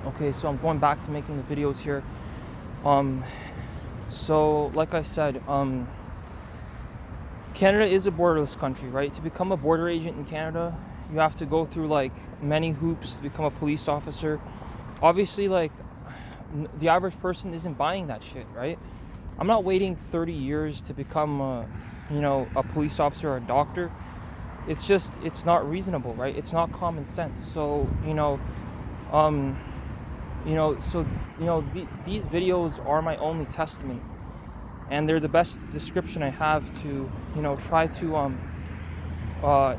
Okay, so I'm going back to making the videos here. Um, so like I said, Canada is a borderless country, right? To become a border agent in Canada, you have to go through like many hoops to become a police officer. Obviously, like the average person isn't buying that shit, right? I'm not waiting 30 years to become a police officer or a doctor. It's not reasonable, right? It's not common sense. So, um, so these videos are my only testament, and they're the best description I have to, try to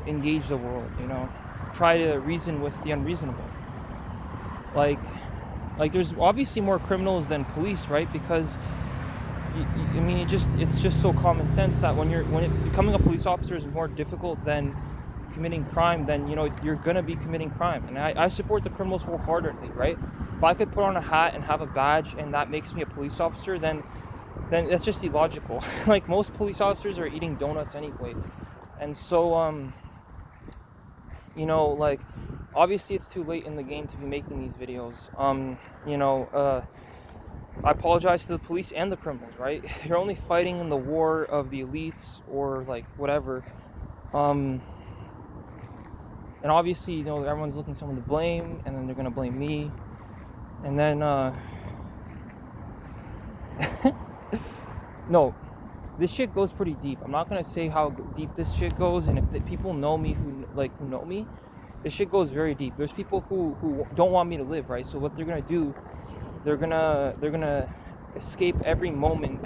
engage the world, try to reason with the unreasonable. Like, there's obviously more criminals than police, right? Because I mean, it's just so common sense that becoming a police officer is more difficult than committing crime, then you're gonna be committing crime. And I support the criminals wholeheartedly, right? If I could put on a hat and have a badge and that makes me a police officer, then that's just illogical. Like, most police officers are eating donuts anyway. And so like, obviously it's too late in the game to be making these videos. I apologize to the police and the criminals, right? You're only fighting in the war of the elites or like whatever. And obviously, everyone's looking for someone to blame, and then they're gonna blame me. And then no, this shit goes pretty deep. I'm not gonna say how deep this shit goes, and if the people know me who know me, this shit goes very deep. There's people who don't want me to live, right? So what they're gonna do, they're gonna escape every moment,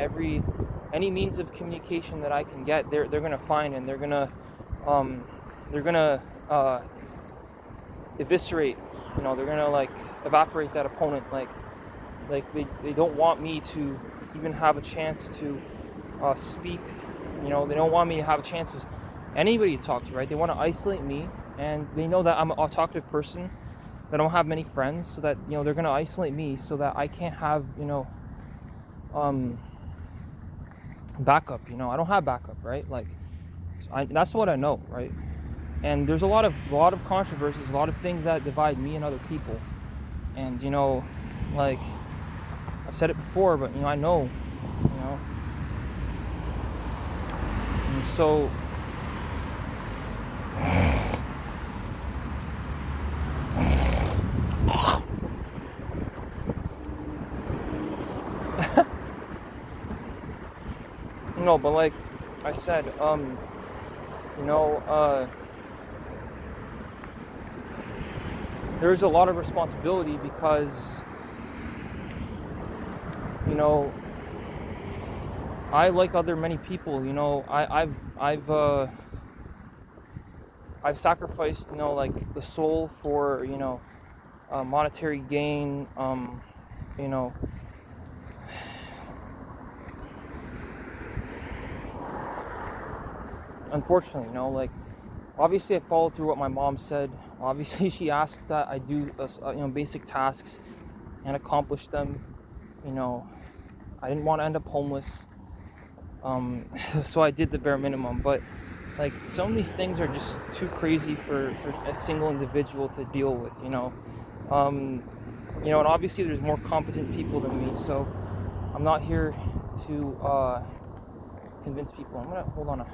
any means of communication that I can get. They're gonna find, and they're gonna eviscerate. They're gonna like evaporate that opponent. Like they don't want me to even have a chance to speak. They don't want me to have a chance of anybody to talk to, right? They want to isolate me, and they know that I'm a talkative person, that I don't have many friends, so that they're gonna isolate me so that I can't have backup. I don't have backup, right? Like, that's what I know, right? And there's a lot of controversies, a lot of things that divide me and other people. And like I've said it before, but I know, and so but like I said, there's a lot of responsibility because I, like other many people, I've sacrificed like the soul for monetary gain. You know Unfortunately, like, obviously I followed through what my mom said. Obviously she asked that I do basic tasks and accomplish them. I didn't want to end up homeless, so I did the bare minimum. But like, some of these things are just too crazy for a single individual to deal with. And obviously there's more competent people than me, so I'm not here to convince people. I'm gonna hold on